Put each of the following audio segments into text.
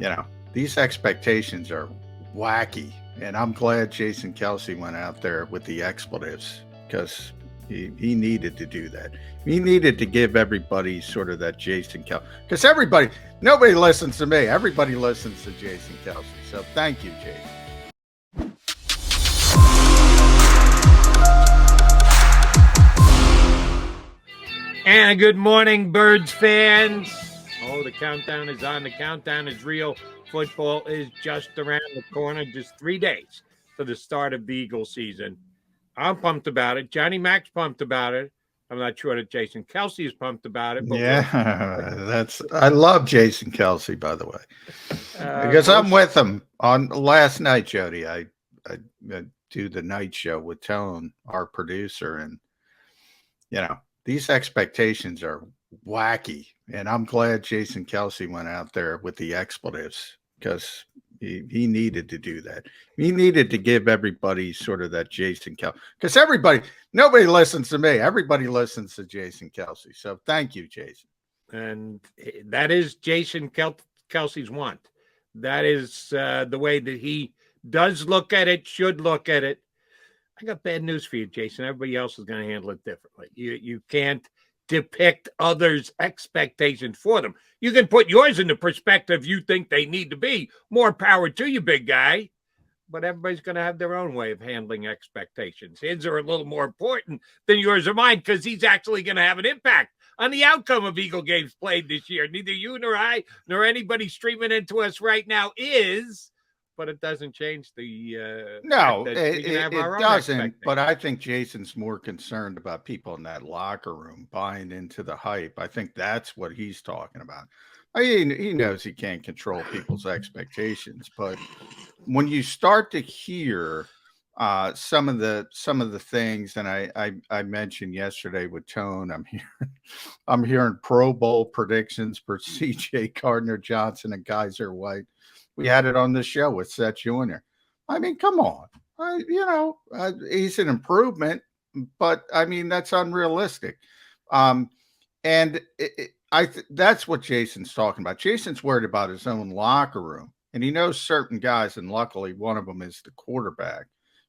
you know, these expectations are wacky. And I'm glad Jason Kelce went out there with the expletives because he needed to do that. He needed to give everybody sort of that Jason Kelce. Because nobody listens to me. Everybody listens to Jason Kelce. So thank you, Jason. And good morning, Birds fans. Oh, the countdown is on. The countdown is real. Football is just around the corner. Just 3 days to the start of the Eagles season. I'm pumped about it. Johnny Mac's pumped about it. I'm not sure that Jason Kelce is pumped about it. But yeah, I love Jason Kelce, by the way, because I'm with him on last night, Jody. I do the night show with Tone, our producer, and these expectations are wacky. And I'm glad Jason Kelce went out there with the expletives because he needed to do that. He needed to give everybody sort of that Jason Kelce because nobody listens to me. Everybody listens to Jason Kelce. So thank you, Jason. And that is Jason Kelce's want. That is the way that he does look at it, should look at it. I got bad news for you, Jason. Everybody else is going to handle it differently. You can't depict others' expectations for them. You can put yours into perspective you think they need to be. More power to you, big guy. But everybody's going to have their own way of handling expectations. His are a little more important than yours or mine because he's actually going to have an impact on the outcome of Eagle games played this year. Neither you nor I nor anybody streaming into us right now is. But it doesn't change the no, it doesn't. But I think Jason's more concerned about people in that locker room buying into the hype. I think that's what he's talking about. He knows he can't control people's expectations, but when you start to hear some of the things, and I mentioned yesterday with Tone, I'm hearing Pro Bowl predictions for C.J. Gardner-Johnson and Kaiser White. We had it on the show with Seth Jr. I mean, come on. He's an improvement, but I mean, that's unrealistic. And that's what Jason's talking about. Jason's worried about his own locker room, and he knows certain guys, and luckily one of them is the quarterback.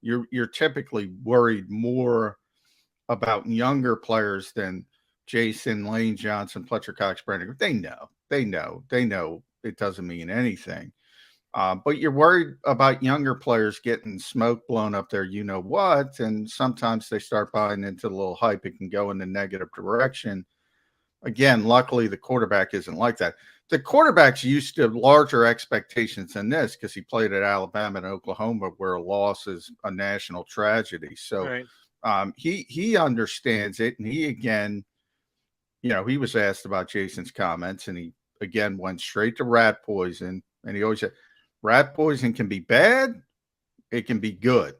You're typically worried more about younger players than Jason, Lane Johnson, Fletcher Cox, Brandon. They know it doesn't mean anything. But you're worried about younger players getting smoke blown up there, you know what, and sometimes they start buying into the little hype. It can go in the negative direction. Again, luckily the quarterback isn't like that. The quarterback's used to larger expectations than this because he played at Alabama and Oklahoma where a loss is a national tragedy. So he understands it. And he, again, he was asked about Jason's comments, and he, again, went straight to rat poison. And he always said, rat poison can be bad. It can be good.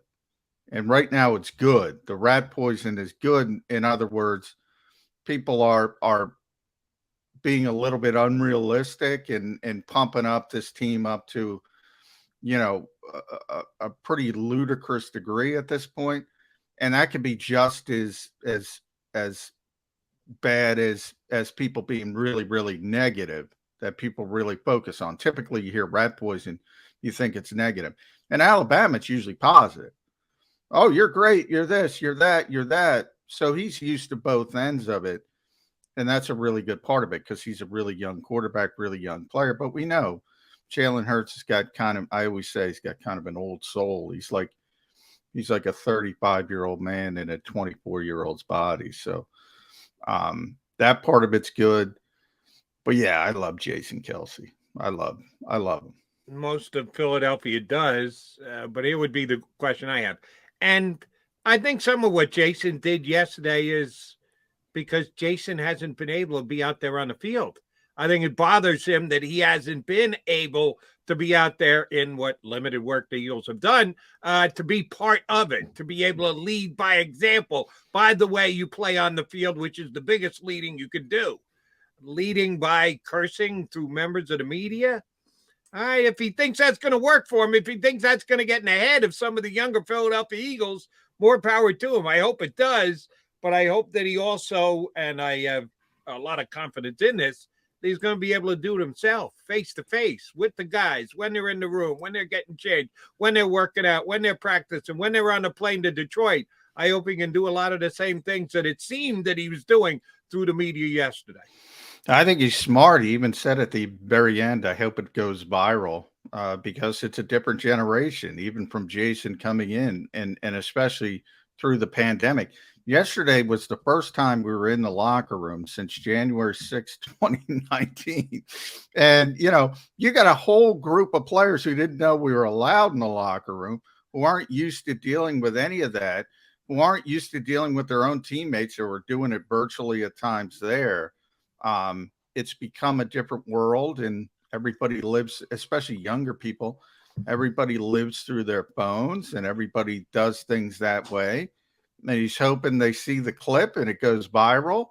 And right now it's good. The rat poison is good. In other words, people are being a little bit unrealistic and pumping up this team up to, a pretty ludicrous degree at this point. And that could be just as bad as people being really, really negative that people really focus on. Typically you hear rat poison, you think it's negative. In Alabama, it's usually positive. Oh, you're great. You're this, you're that, you're that. So he's used to both ends of it. And that's a really good part of it because he's a really young quarterback, really young player. But we know Jalen Hurts has got I always say he's got kind of an old soul. He's like a 35-year-old man in a 24-year-old's body. So that part of it's good. But yeah, I love Jason Kelce. I love him. Most of Philadelphia does, but it would be the question I have. And I think some of what Jason did yesterday is because Jason hasn't been able to be out there on the field. I think it bothers him that he hasn't been able to be out there in what limited work the Eagles have done, to be part of it, to be able to lead by example, by the way you play on the field, which is the biggest leading you can do. Leading by cursing through members of the media. All right, if he thinks that's going to work for him, if he thinks that's going to get in the head of some of the younger Philadelphia Eagles, more power to him. I hope it does, but I hope that he also, and I have a lot of confidence in this, that he's going to be able to do it himself, face to face with the guys when they're in the room, when they're getting changed, when they're working out, when they're practicing, when they're on the plane to Detroit. I hope he can do a lot of the same things that it seemed that he was doing through the media yesterday. I think he's smart. He even said at the very end, I hope it goes viral because it's a different generation, even from Jason coming in and especially through the pandemic. Yesterday was the first time we were in the locker room since January 6, 2019. And, you got a whole group of players who didn't know we were allowed in the locker room, who aren't used to dealing with any of that, who aren't used to dealing with their own teammates who are doing it virtually at times there. It's become a different world, and everybody lives, especially younger people, everybody lives through their phones and everybody does things that way. And he's hoping they see the clip and it goes viral,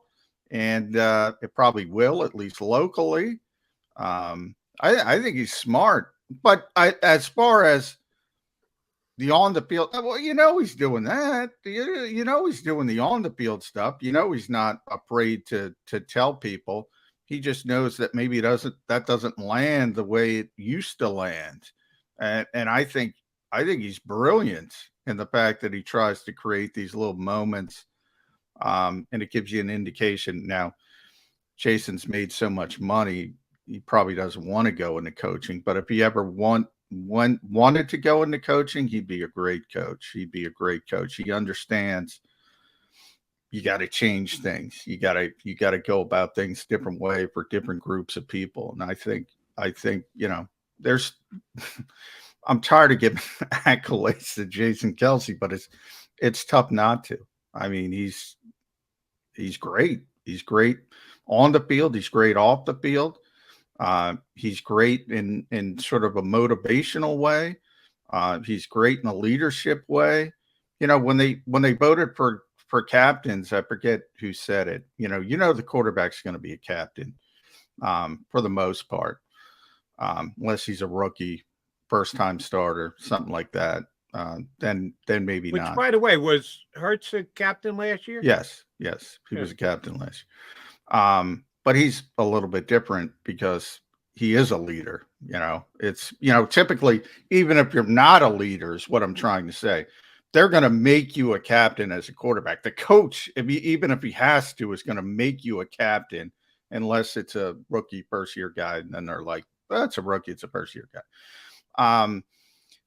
and it probably will, at least locally. I think he's smart, but as far as the on the field, well, he's doing that. He's doing the on the field stuff. He's not afraid to tell people. He just knows that maybe that doesn't land the way it used to land. And I think he's brilliant in the fact that he tries to create these little moments. And it gives you an indication. Now, Jason's made so much money, he probably doesn't want to go into coaching, but if he ever wanted to go into coaching, he'd be a great coach. He understands you got to change things. You got to go about things different way for different groups of people. And I think, there's, I'm tired of giving accolades to Jason Kelce, but it's tough not to. I mean, he's great. He's great on the field. He's great off the field. He's great in sort of a motivational way. He's great in a leadership way. When they voted for captains, I forget who said it. The quarterback's going to be a captain for the most part, unless he's a rookie, first time starter, something like that. Then maybe not. Which, by the way, was Hurts a captain last year? Yes, he was a captain last year. But he's a little bit different because he is a leader. It's, typically, even if you're not a leader, is what I'm trying to say, they're going to make you a captain as a quarterback. The coach, even if he has to, is going to make you a captain unless it's a rookie first-year guy. And then they're like, well, it's a rookie, it's a first-year guy.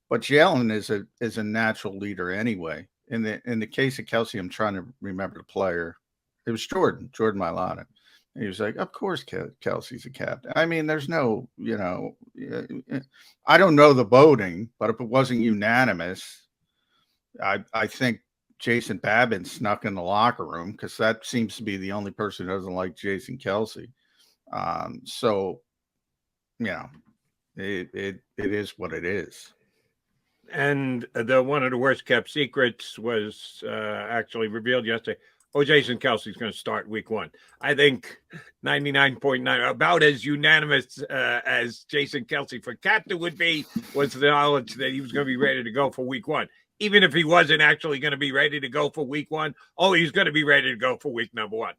But Jalen is a natural leader anyway. In the case of Kelce, I'm trying to remember the player. It was Jordan Mailata. He was like, of course, Kelce's a captain. I mean, there's no, I don't know the voting, but if it wasn't unanimous, I think Jason Babin snuck in the locker room because that seems to be the only person who doesn't like Jason Kelce. So, it is what it is. And one of the worst kept secrets was actually revealed yesterday. Jason Kelce's going to start week 1. I think 99.9, about as unanimous as Jason Kelce for captain would be, was the knowledge that he was going to be ready to go for week 1. Even if he wasn't actually going to be ready to go for week 1, he's going to be ready to go for week number 1.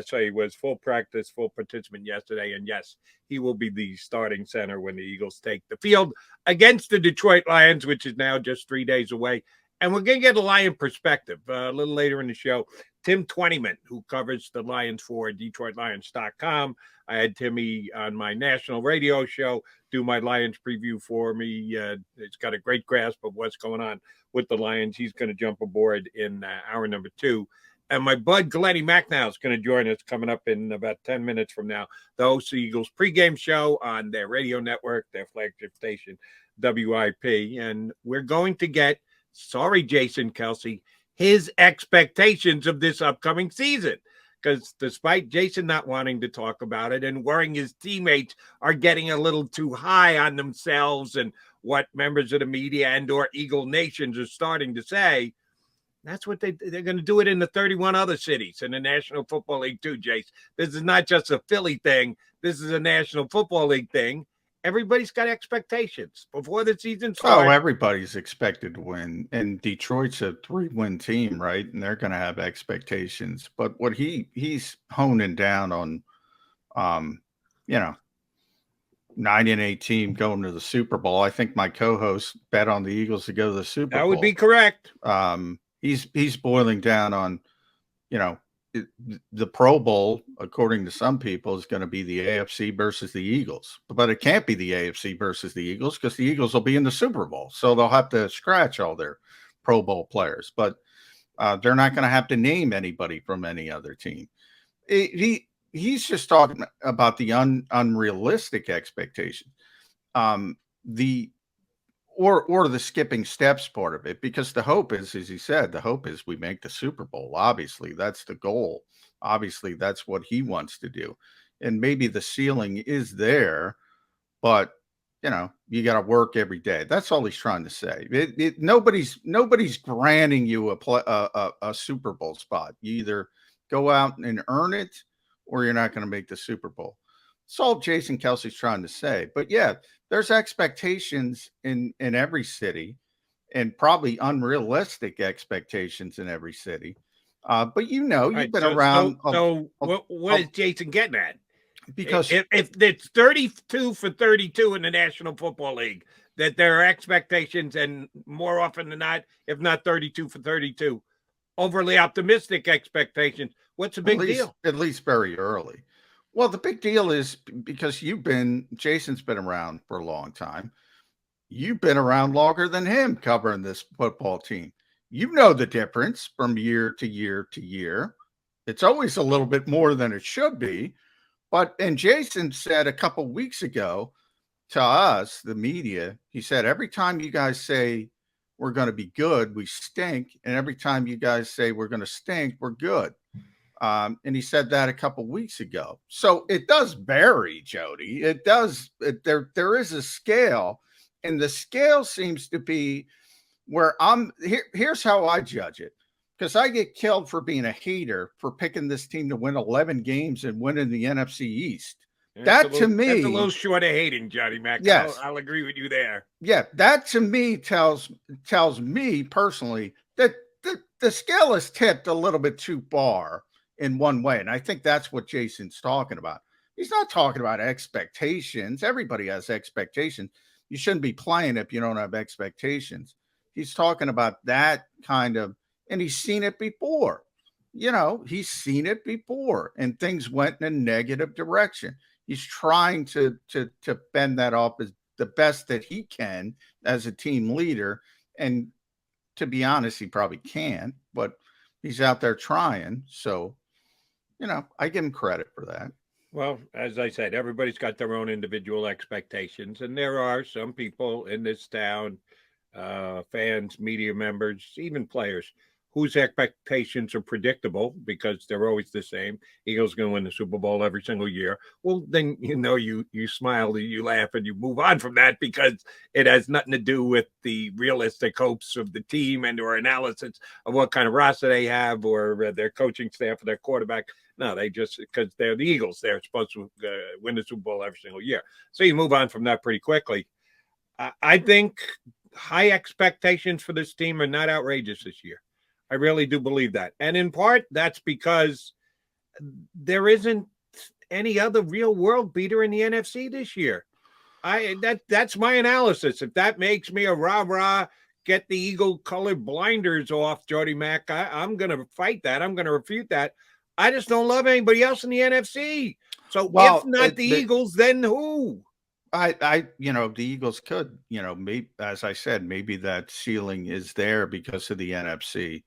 So he was full practice, full participant yesterday. And yes, he will be the starting center when the Eagles take the field against the Detroit Lions, which is now just 3 days away. And we're going to get a Lion perspective a little later in the show. Tim Twentyman, who covers the Lions for DetroitLions.com. I had Timmy on my national radio show do my Lions preview for me. It's got a great grasp of what's going on with the Lions. He's going to jump aboard in hour number 2. And my bud, Glennie McNow, is going to join us coming up in about 10 minutes from now. The host of the Eagles pregame show on their radio network, their flagship station, WIP. And we're going to get, sorry, Jason Kelce, his expectations of this upcoming season. Because despite Jason not wanting to talk about it and worrying his teammates are getting a little too high on themselves and what members of the media and or Eagle Nations are starting to say, that's what they're going to do it in the 31 other cities in the National Football League too, Jace. This is not just a Philly thing. This is a National Football League thing. Everybody's got expectations before the season starts. Everybody's expected to win. And Detroit's a 3-win team, right? And they're going to have expectations. But what he's honing down on 9-8 team going to the Super Bowl. I think my co-host bet on the Eagles to go to the Super Bowl. That would be correct. He's boiling down on, the Pro Bowl, according to some people, is going to be the AFC versus the Eagles. But it can't be the AFC versus the Eagles because the Eagles will be in the Super Bowl. So they'll have to scratch all their Pro Bowl players. But they're not going to have to name anybody from any other team. He's just talking about the unrealistic expectations. The skipping steps part of it, because the hope is, as he said, the hope is we make the Super Bowl. Obviously, that's the goal. Obviously, that's what he wants to do. And maybe the ceiling is there, but you got to work every day. That's all he's trying to say. Nobody's granting you a Super Bowl spot. You either go out and earn it, or you're not going to make the Super Bowl. That's all Jason Kelce's trying to say. But yeah, there's expectations in every city, and probably unrealistic expectations in every city. But you've been around. So what is Jason getting at? Because if it's 32 for 32 in the National Football League, that there are expectations, and more often than not, if not 32 for 32, overly optimistic expectations. What's the big deal? At least very early. Well, the big deal is because Jason's been around for a long time. You've been around longer than him covering this football team. You know the difference from year to year to year. It's always a little bit more than it should be. And Jason said a couple weeks ago to us, the media, he said, every time you guys say we're going to be good, we stink. And every time you guys say we're going to stink, we're good. And he said that a couple weeks ago. So it does vary, Jody. It does. There is a scale, and the scale seems to be where here's how I judge it. Because I get killed for being a hater for picking this team to win 11 games and winning the NFC East. That's a little short of hating, Johnny Mac. Yes, I'll agree with you there. Yeah, that to me tells me personally that the scale is tipped a little bit too far in one way, and I think that's what Jason's talking about. He's not talking about expectations. Everybody has expectations. You shouldn't be playing if you don't have expectations. He's talking about that kind of. And he's seen it before. He's seen it before, and things went in a negative direction. He's trying to bend that off as the best that he can as a team leader. And to be honest, he probably can't, but he's out there trying. So, I give him credit for that. Well, as I said, everybody's got their own individual expectations, and there are some people in this town, fans, media members, even players, whose expectations are predictable because they're always the same. Eagles going to win the Super Bowl every single year. Well, then, you smile, you laugh, and you move on from that because it has nothing to do with the realistic hopes of the team and or analysis of what kind of roster they have or their coaching staff or their quarterback. No, they just, because they're the Eagles, they're supposed to win the Super Bowl every single year. So you move on from that pretty quickly. I think high expectations for this team are not outrageous this year. I really do believe that. And in part, that's because there isn't any other real world beater in the NFC this year. That's my analysis. If that makes me a rah-rah, get the Eagle colored blinders off, Jody Mac, I'm going to fight that. I'm going to refute that. I just don't love anybody else in the NFC. So if not the Eagles, then who? The Eagles could, maybe, as I said, maybe that ceiling is there because of the NFC.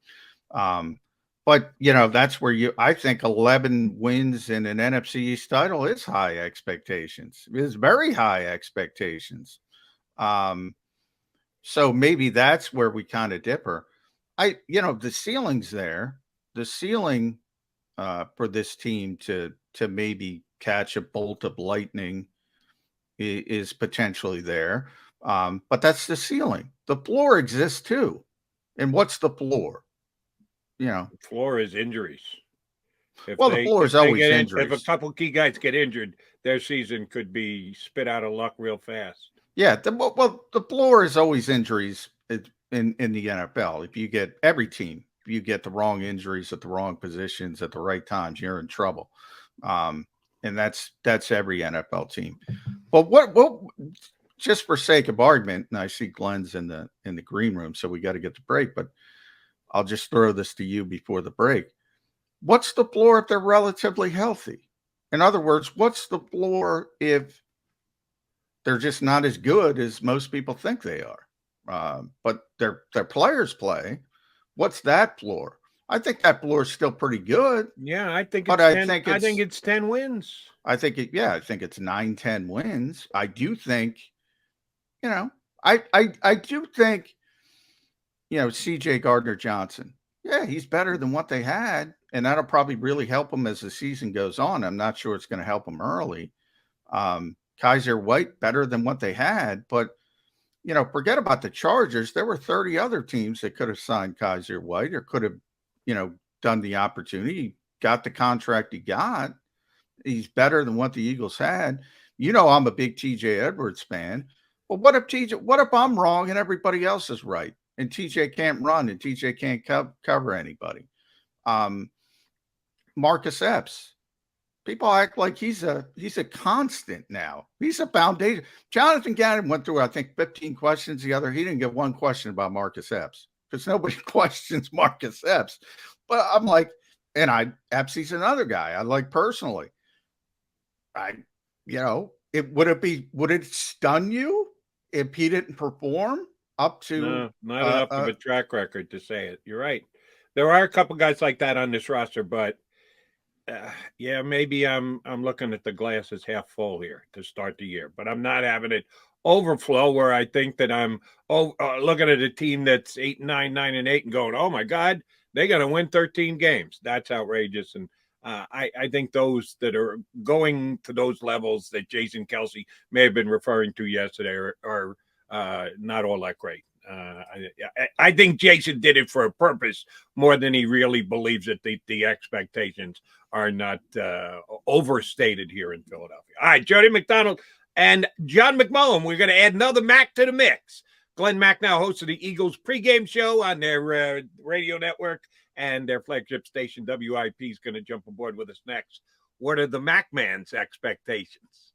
But that's where I think 11 wins in an NFC East title is high expectations. It is very high expectations. So maybe that's where we kind of differ. The ceiling's there. The ceiling for this team to maybe catch a bolt of lightning is potentially there. But that's the ceiling. The floor exists too. And what's the floor? The floor is injuries. The floor is always injuries. If a couple key guys get injured, their season could be spit out of luck real fast. Yeah. The floor is always injuries in the NFL. If you get every team, if you get the wrong injuries at the wrong positions at the right times, you're in trouble. and that's every NFL team. But what just for sake of argument, and I see Glenn's in the green room, so we got to get the break, but I'll just throw this to you before the break. What's the floor if they're relatively healthy? In other words, what's the floor if they're just not as good as most people think they are? But their players play. What's that floor? I think that floor is still pretty good. Yeah, I think but I think it's 10 wins. I think it's 9-10 wins. I do think, I do think, CJ Gardner-Johnson. Yeah, he's better than what they had, and that'll probably really help them as the season goes on. I'm not sure it's going to help them early. Kaiser White better than what they had, but forget about the Chargers. There were 30 other teams that could have signed Kaiser White or could have, done the opportunity. He got the contract he got. He's better than what the Eagles had. I'm a big TJ Edwards fan. Well, what if I'm wrong and everybody else is right? And TJ can't run and TJ can't cover anybody. Marcus Epps. People act like he's a constant now. He's a foundation. Jonathan Gannon went through, I think, 15 questions the other. He didn't get one question about Marcus Epps because nobody questions Marcus Epps. But I'm like, Epps, another guy I like personally. Would it stun you if he didn't perform up to? No, not enough of a track record to say it. You're right. There are a couple guys like that on this roster, but maybe I'm looking at the glass as half full here to start the year, but I'm not having it overflow where I think that I'm looking at a team that's 8-9, 9-8, and going, oh my God, they're going to win 13 games. That's outrageous. And I think those that are going to those levels that Jason Kelce may have been referring to yesterday are not all that great. I think Jason did it for a purpose more than he really believes that the expectations are not overstated here in Philadelphia. All right, Jody McDonald and John McMullen. We're going to add another Mac to the mix. Glenn Mack now hosts of the Eagles pregame show on their radio network, and their flagship station WIP is going to jump aboard with us next. What are the Mac man's expectations?